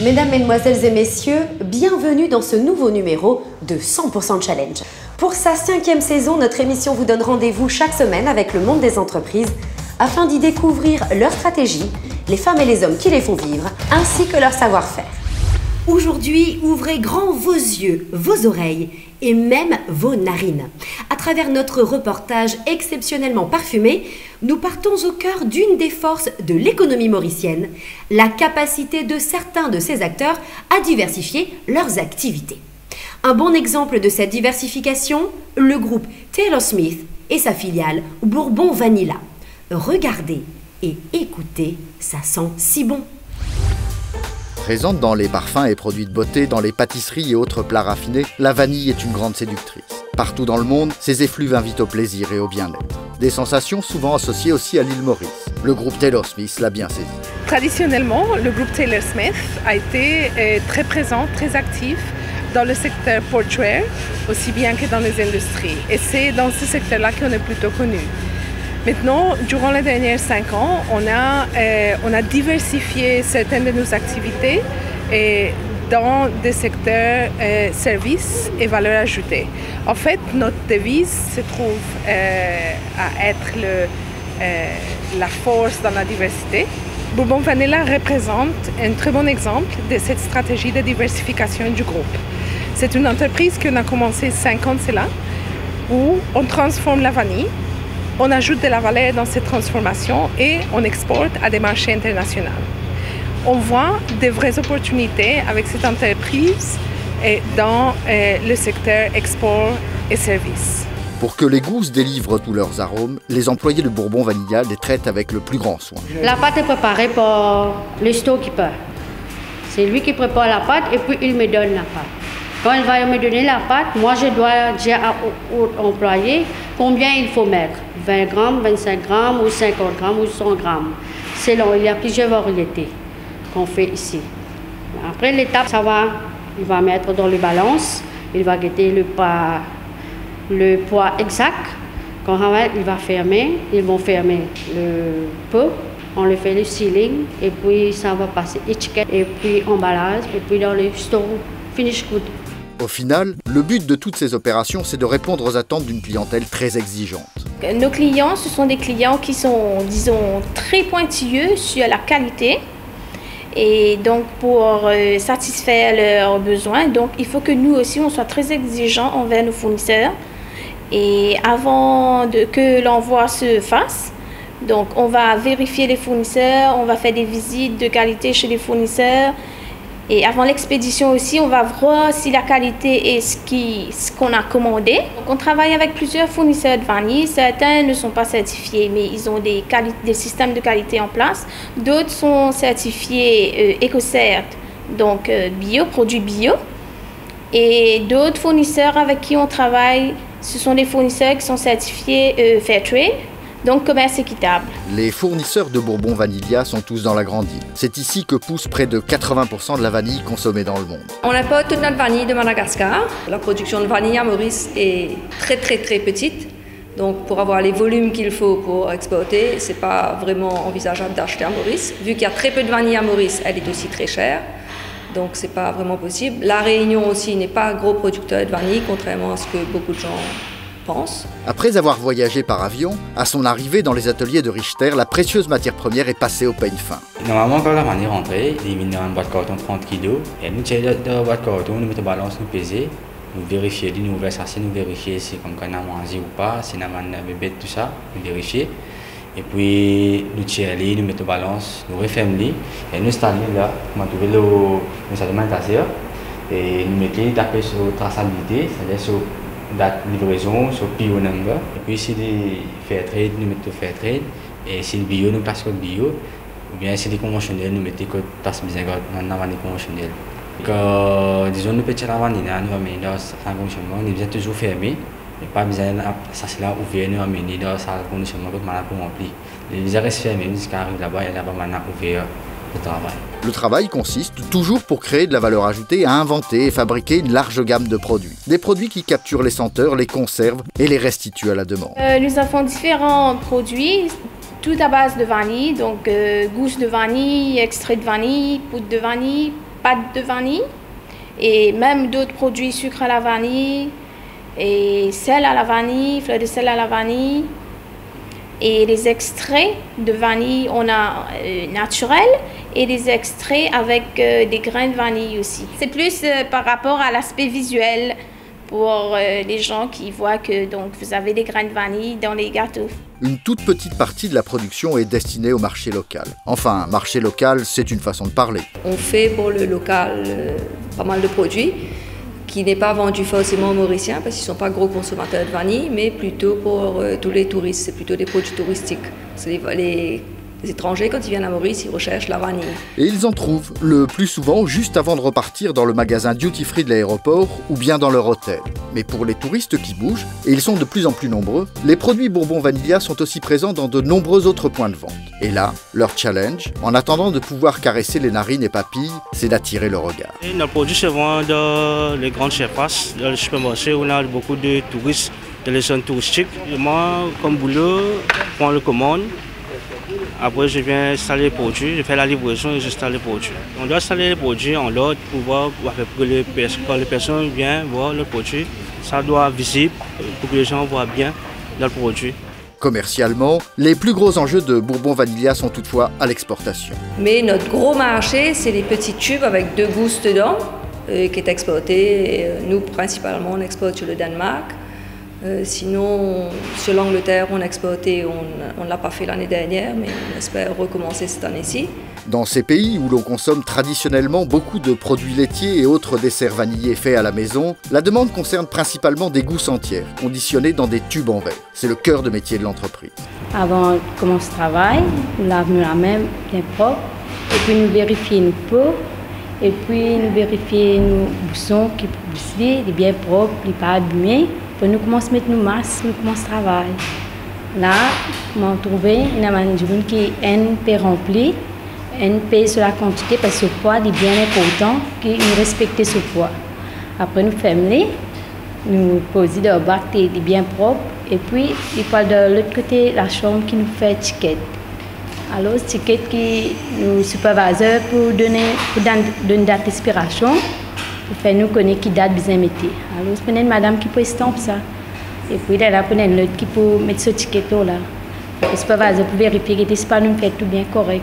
Mesdames, Mesdemoiselles et Messieurs, bienvenue dans ce nouveau numéro de 100% Challenge. Pour sa 5e saison, notre émission vous donne rendez-vous chaque semaine avec le monde des entreprises afin d'y découvrir leurs stratégies, les femmes et les hommes qui les font vivre, ainsi que leur savoir-faire. Aujourd'hui, ouvrez grand vos yeux, vos oreilles et même vos narines. À travers notre reportage exceptionnellement parfumé, nous partons au cœur d'une des forces de l'économie mauricienne, la capacité de certains de ses acteurs à diversifier leurs activités. Un bon exemple de cette diversification, le groupe Taylor Smith et sa filiale Bourbon Vanilla. Regardez et écoutez, ça sent si bon. Présente dans les parfums et produits de beauté, dans les pâtisseries et autres plats raffinés, la vanille est une grande séductrice. Partout dans le monde, ses effluves invitent au plaisir et au bien-être. Des sensations souvent associées aussi à l'île Maurice. Le groupe Taylor Smith l'a bien saisi. Traditionnellement, le groupe Taylor Smith a été très présent, très actif dans le secteur portuaire, aussi bien que dans les industries. Et c'est dans ce secteur-là qu'on est plutôt connu. Maintenant, durant les derniers 5 ans, on a diversifié certaines de nos activités dans des secteurs services et valeur ajoutée. En fait, notre devise se trouve à être la force dans la diversité. Bourbon Vanilla représente un très bon exemple de cette stratégie de diversification du groupe. C'est une entreprise qu'on a commencé 5 ans de cela, où on transforme la vanille. On ajoute de la valeur dans cette transformation et on exporte à des marchés internationaux. On voit de vraies opportunités avec cette entreprise dans le secteur export et services. Pour que les gousses délivrent tous leurs arômes, les employés de Bourbon Vanilla les traitent avec le plus grand soin. La pâte est préparée par le storekeeper. C'est lui qui prépare la pâte et puis il me donne la pâte. Quand il va me donner la pâte, moi je dois dire aux employés combien il faut mettre. 20 grammes, 25 grammes ou 50 grammes ou 100 grammes. Selon, il y a plusieurs variétés qu'on fait ici. Après l'étape, il va mettre dans les balances, il va guetter le poids exact. Quand il va fermer, ils vont fermer le pot, on le fait le sealing et puis ça va passer étiquette et puis emballage et puis dans le store finish good. Au final, le but de toutes ces opérations, c'est de répondre aux attentes d'une clientèle très exigeante. Nos clients, ce sont des clients qui sont, disons, très pointilleux sur la qualité. Et donc, pour satisfaire leurs besoins, donc, il faut que nous aussi, on soit très exigeants envers nos fournisseurs. Et avant que l'envoi se fasse, donc, on va vérifier les fournisseurs, on va faire des visites de qualité chez les fournisseurs. Et avant l'expédition aussi, on va voir si la qualité est ce qu'on a commandé. Donc, on travaille avec plusieurs fournisseurs de vanille. Certains ne sont pas certifiés, mais ils ont des systèmes de qualité en place. D'autres sont certifiés EcoCert, donc bio, produits bio. Et d'autres fournisseurs avec qui on travaille, ce sont des fournisseurs qui sont certifiés Fairtrade, donc commerce équitable. Les fournisseurs de Bourbon Vanilla sont tous dans la grande île. C'est ici que pousse près de 80% de la vanille consommée dans le monde. On importe toute notre vanille de Madagascar. La production de vanille à Maurice est très petite. Donc pour avoir les volumes qu'il faut pour exporter, ce n'est pas vraiment envisageable d'acheter à Maurice. Vu qu'il y a très peu de vanille à Maurice, elle est aussi très chère. Donc ce n'est pas vraiment possible. La Réunion aussi n'est pas un gros producteur de vanille, contrairement à ce que beaucoup de gens pensent. Après avoir voyagé par avion, à son arrivée dans les ateliers de Richter, la précieuse matière première est passée au peigne fin. Normalement, quand la vanille est rentrée, il met dans une boîte de carton 30 kg. Et nous, dans la boîte de carton, nous mettons balance, nous peser, nous vérifier, nous ouvrir ça, nous vérifier si comme qu'on a mangé ou pas, si on a bébé, tout ça, nous vérifier. Et puis, nous tirons, nous mettons balance, nous refermons et nous installons là, nous trouvons le sédimentateur et nous mettons d'après sur traçabilité, c'est-à-dire sur date de livraison, sur PO number. Et puis, si les fair trade, nous mettons fair trade. Et si le bio, nous passons code bio. Ou bien si les conventionnels, nous mettons code tasse bizarre dans la vanille conventionnelle. Disons, nous petits la vanille, nous amener dans un conditionnement, nous devons toujours fermer. Mais pas besoin de ça, c'est là ouvert, nous amener dans un conditionnement pour remplir. Les restent fermés jusqu'à arriver là-bas et là-bas, maintenant ouvert le travail. Le travail consiste toujours pour créer de la valeur ajoutée à inventer et fabriquer une large gamme de produits. Des produits qui capturent les senteurs, les conservent et les restituent à la demande. Nous avons différents produits, tout à base de vanille, donc gousse de vanille, extrait de vanille, poudre de vanille, pâte de vanille et même d'autres produits sucre à la vanille et sel à la vanille, fleurs de sel à la vanille. Et les extraits de vanille, on a naturels et des extraits avec des grains de vanille aussi. C'est plus par rapport à l'aspect visuel pour les gens qui voient que donc, vous avez des grains de vanille dans les gâteaux. Une toute petite partie de la production est destinée au marché local. Enfin, marché local, c'est une façon de parler. On fait pour le local pas mal de produits qui n'est pas vendu forcément aux Mauriciens parce qu'ils ne sont pas gros consommateurs de vanille, mais plutôt pour tous les touristes. C'est plutôt des produits touristiques. C'est les étrangers, quand ils viennent à Maurice, ils recherchent la vanille. Et ils en trouvent, le plus souvent, juste avant de repartir dans le magasin duty-free de l'aéroport ou bien dans leur hôtel. Mais pour les touristes qui bougent, et ils sont de plus en plus nombreux, les produits Bourbon Vanilla sont aussi présents dans de nombreux autres points de vente. Et là, leur challenge, en attendant de pouvoir caresser les narines et papilles, c'est d'attirer le regard. Et nos produits se vendent dans les grandes surfaces, dans les supermarchés où on a beaucoup de touristes, dans les zones touristiques. Et moi, comme boulot, je prends les commandes. Après, je viens installer les produits, je fais la livraison et j'installe les produits. On doit installer les produits en l'ordre pour voir que quand les personnes viennent voir le produit, ça doit être visible pour que les gens voient bien le produit. Commercialement, les plus gros enjeux de Bourbon Vanilla sont toutefois à l'exportation. Mais notre gros marché, c'est les petits tubes avec 2 gousses dedans, qui est exporté. Et nous, principalement, on exporte sur le Danemark. Sinon, sur l'Angleterre, on a exporté, on ne l'a pas fait l'année dernière, mais on espère recommencer cette année-ci. Dans ces pays où l'on consomme traditionnellement beaucoup de produits laitiers et autres desserts vanillés faits à la maison, la demande concerne principalement des gousses entières, conditionnées dans des tubes en verre. C'est le cœur de métier de l'entreprise. Avant de commencer le travail, nous lavons la main bien propre, et puis nous vérifions nos pots, et puis nous vérifions nos boussons qui sont bien propres, pas abîmés. Puis nous commençons à mettre nos masques, nous commençons le travail. Là, on a trouvé une journée qui est un peu remplie, un peu sur la quantité, parce que ce poids est bien important, que nous respectons ce poids. Après, nous fermons, nous posons dans le bac qui est bien propre, et puis il faut de l'autre côté la chambre qui nous fait étiquette. Alors, étiquette qui nous superviseur pour donner une date d'expiration. Pour faire nous connaître qui date bien mettre. Alors, je prends une madame qui peut estamper ça. Et puis, là, je prends une autre qui peut mettre ce ticket-là. Le superviseur pour vérifier que ce n'est pas nous fait tout bien correct.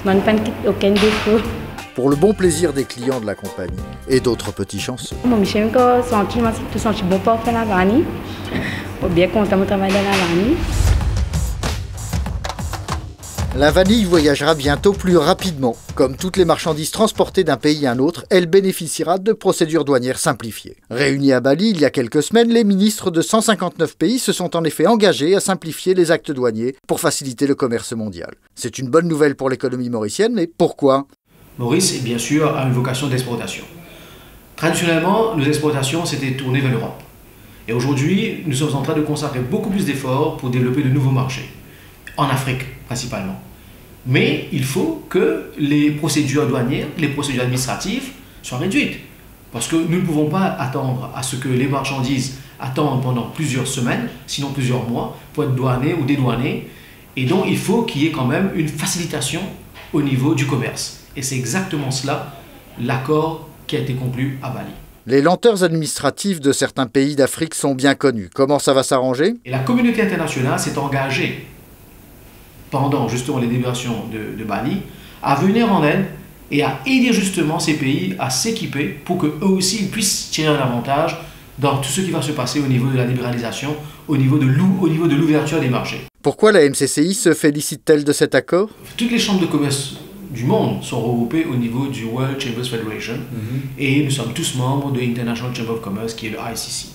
Je ne pas aucun défaut. Pour le bon plaisir des clients de la compagnie et d'autres petits chanceux. Moi, je suis tout senti bon pour faire la vanille. Je suis bien content de travailler dans la vanille. La vanille voyagera bientôt plus rapidement. Comme toutes les marchandises transportées d'un pays à un autre, elle bénéficiera de procédures douanières simplifiées. Réunis à Bali il y a quelques semaines, les ministres de 159 pays se sont en effet engagés à simplifier les actes douaniers pour faciliter le commerce mondial. C'est une bonne nouvelle pour l'économie mauricienne, mais pourquoi ? Maurice, bien sûr, a une vocation d'exportation. Traditionnellement, nos exportations s'étaient tournées vers l'Europe. Et aujourd'hui, nous sommes en train de consacrer beaucoup plus d'efforts pour développer de nouveaux marchés. En Afrique principalement. Mais il faut que les procédures douanières, les procédures administratives soient réduites. Parce que nous ne pouvons pas attendre à ce que les marchandises attendent pendant plusieurs semaines, sinon plusieurs mois, pour être douanées ou dédouanées. Et donc il faut qu'il y ait quand même une facilitation au niveau du commerce. Et c'est exactement cela, l'accord qui a été conclu à Bali. Les lenteurs administratives de certains pays d'Afrique sont bien connues. Comment ça va s'arranger ? Et la communauté internationale s'est engagée pendant justement les délibérations de Bali, à venir en aide et à aider justement ces pays à s'équiper pour qu'eux aussi ils puissent tirer un avantage dans tout ce qui va se passer au niveau de la libéralisation, au niveau de l'ouverture des marchés. Pourquoi la MCCI se félicite-t-elle de cet accord ? Toutes les chambres de commerce du monde sont regroupées au niveau du World Chambers Federation et nous sommes tous membres de l'International Chamber of Commerce qui est le ICC,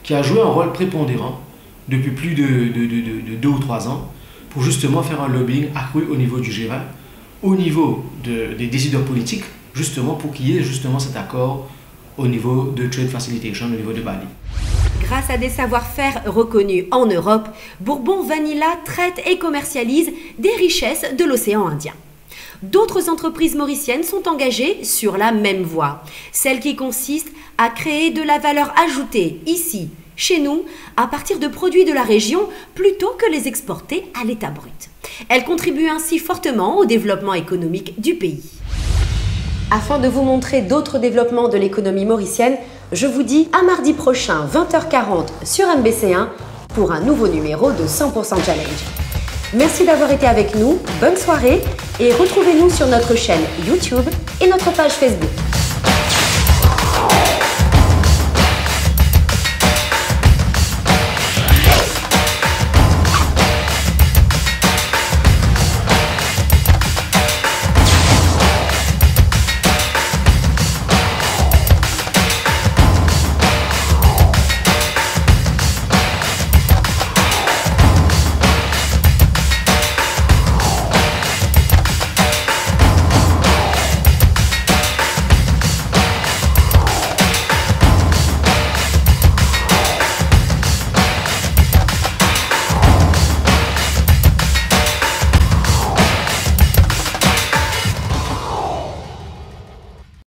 qui a joué un rôle prépondérant depuis plus de 2 ou 3 ans pour justement faire un lobbying accru au niveau du G20, au niveau des décideurs politiques, justement pour qu'il y ait justement cet accord au niveau de Trade Facilitation, au niveau de Bali. Grâce à des savoir-faire reconnus en Europe, Bourbon Vanilla traite et commercialise des richesses de l'océan Indien. D'autres entreprises mauriciennes sont engagées sur la même voie, celle qui consiste à créer de la valeur ajoutée ici, chez nous, à partir de produits de la région, plutôt que les exporter à l'état brut. Elle contribue ainsi fortement au développement économique du pays. Afin de vous montrer d'autres développements de l'économie mauricienne, je vous dis à mardi prochain, 20h40 sur MBC1 pour un nouveau numéro de 100% Challenge. Merci d'avoir été avec nous, bonne soirée et retrouvez-nous sur notre chaîne YouTube et notre page Facebook.